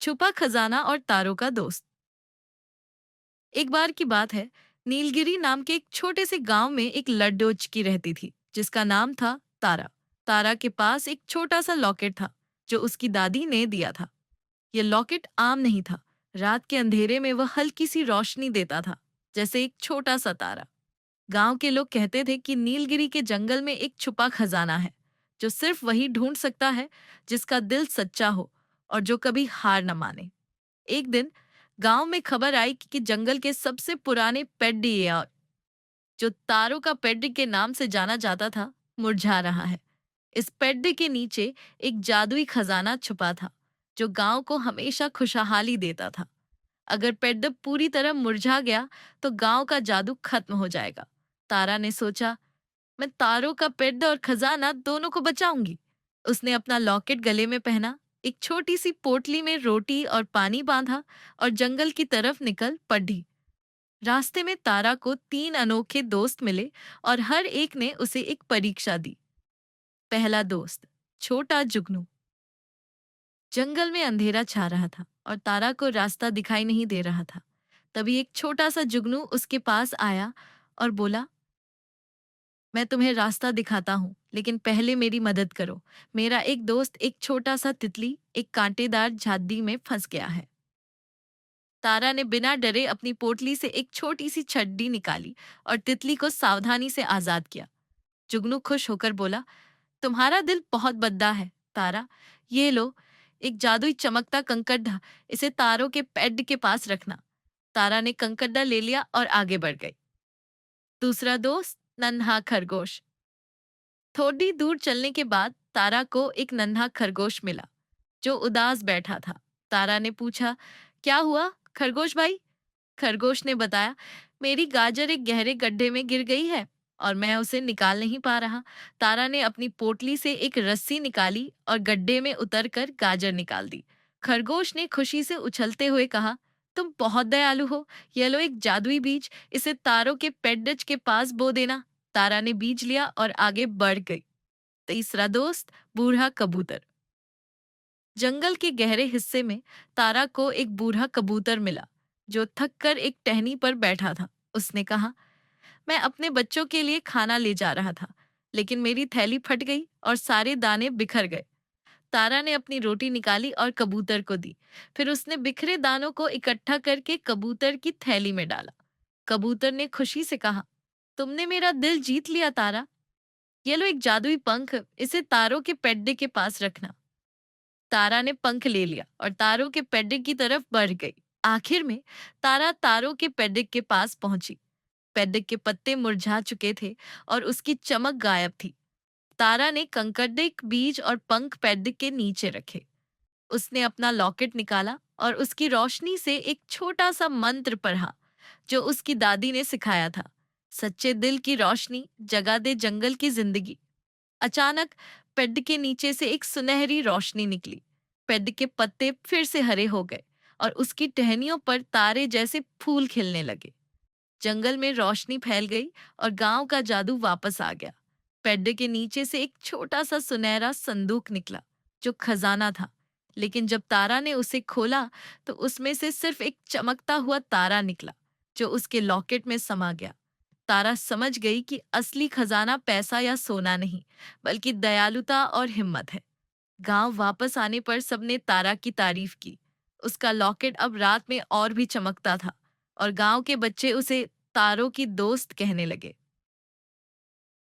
छुपा खजाना और तारों का दोस्त। एक बार की बात है। नीलगिरी नाम के एक छोटे से गांव में एक लड्डोचकी रहती थी जिसका नाम था तारा। तारा के पास एक छोटा सा लॉकेट था जो उसकी दादी ने दिया था। यह लॉकेट आम नहीं था। रात के अंधेरे में वह हल्की सी रोशनी देता था, जैसे एक छोटा सा तारा। गांव के लोग कहते थे कि नीलगिरी के जंगल में एक छुपा खजाना है जो सिर्फ वही ढूंढ सकता है जिसका दिल सच्चा हो और जो कभी हार न माने। एक दिन गांव में खबर आई कि जंगल के सबसे पुराने पेड्डी या जो तारों का पेड्डी के नाम से जाना जाता था, मुरझा रहा है। इस पेड्डी के नीचे एक जादुई खजाना छुपा था जो गांव को हमेशा खुशहाली देता था। अगर पेड्डा पूरी तरह मुरझा गया तो गांव का जादू खत्म हो जाएगा। तारा ने सोचा, मैं तारों का पेड़ और खजाना दोनों को बचाऊंगी। उसने अपना लॉकेट गले में पहना, एक छोटी सी पोटली में रोटी और पानी बांधा और जंगल की तरफ निकल पड़ी। रास्ते में तारा को 3 अनोखे दोस्त मिले और हर एक ने उसे एक परीक्षा दी। पहला दोस्त, छोटा जुगनू। जंगल में अंधेरा छा रहा था और तारा को रास्ता दिखाई नहीं दे रहा था। तभी एक छोटा सा जुगनू उसके पास आया और बोला, मैं तुम्हें रास्ता दिखाता हूँ, लेकिन पहले मेरी मदद करो। मेरा एक दोस्त एक छोटा सा तितली एक कांटेदार झाड़ी में फंस गया है। तारा ने बिना डरे अपनी पोटली से एक छोटी सी छड़ी निकाली और तितली को सावधानी से आजाद किया। जुगनू खुश होकर बोला, तुम्हारा दिल बहुत बद्दा है तारा। ये लो, एक जादुई चमकता कंकड़, इसे तारों के पेड के पास रखना। तारा ने कंकड़ा ले लिया और आगे बढ़ गई। दूसरा दोस्त, नन्हा खरगोश। थोड़ी दूर चलने के बाद तारा को एक नन्हा खरगोश मिला जो उदास बैठा था। तारा ने पूछा, क्या हुआ खरगोश भाई? खरगोश ने बताया, मेरी गाजर एक गहरे गड्ढे में गिर गई है और मैं उसे निकाल नहीं पा रहा। तारा ने अपनी पोटली से एक रस्सी निकाली और गड्ढे में उतरकर गाजर निकाल दी। खरगोश ने खुशी से उछलते हुए कहा, तुम बहुत दयालु हो। ये लो एक जादुई बीज, इसे तारों के पेड्डज के पास बो देना। तारा ने बीज लिया और आगे बढ़ गई। तीसरा दोस्त, बूढ़ा कबूतर। जंगल के गहरे हिस्से में तारा को एक बूढ़ा कबूतर मिला जो थककर एक टहनी पर बैठा था। उसने कहा, मैं अपने बच्चों के लिए खाना ले जा रहा था, लेकिन मेरी थैली फट गई और सारे दाने बिखर गए। तारा ने अपनी रोटी निकाली और कबूतर को दी। फिर उसने बिखरे दानों को इकट्ठा करके कबूतर की थैली में डाला। कबूतर ने खुशी से कहा, तुमने मेरा दिल जीत लिया तारा। ये लो एक जादुई पंख, इसे तारों के पेड्डे के पास रखना। तारा ने पंख ले लिया और तारों के पेड्डे की तरफ बढ़ गई। आखिर में तारा तारों के पेड्डे के पास पहुंची। पेड्डे के पत्ते मुरझा चुके थे और उसकी चमक गायब थी। तारा ने कंकड़े बीज और पंख पेड्डे के नीचे रखे। उसने अपना लॉकेट निकाला और उसकी रोशनी से एक छोटा सा मंत्र पढ़ा जो उसकी दादी ने सिखाया था। सच्चे दिल की रोशनी जगा दे जंगल की जिंदगी। अचानक पेड़ के नीचे से एक सुनहरी रोशनी निकली। पेड़ के पत्ते फिर से हरे हो गए और उसकी टहनियों पर तारे जैसे फूल खिलने लगे। जंगल में रोशनी फैल गई और गांव का जादू वापस आ गया। पेड़ के नीचे से एक छोटा सा सुनहरा संदूक निकला जो खजाना था। लेकिन जब तारा ने उसे खोला तो उसमें से सिर्फ एक चमकता हुआ तारा निकला जो उसके लॉकेट में समा गया। तारा समझ गई कि असली खजाना पैसा या सोना नहीं, बल्कि दयालुता और हिम्मत है। गांव वापस आने पर सबने तारा की तारीफ की। उसका लॉकेट अब रात में और भी चमकता था और गांव के बच्चे उसे तारों की दोस्त कहने लगे।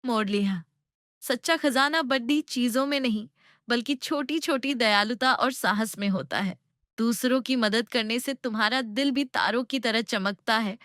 मोड़ लिया, सच्चा खजाना बड़ी चीजों में नहीं, बल्कि छोटी छोटी दयालुता और साहस में होता है। दूसरों की मदद करने से तुम्हारा दिल भी तारों की तरह चमकता है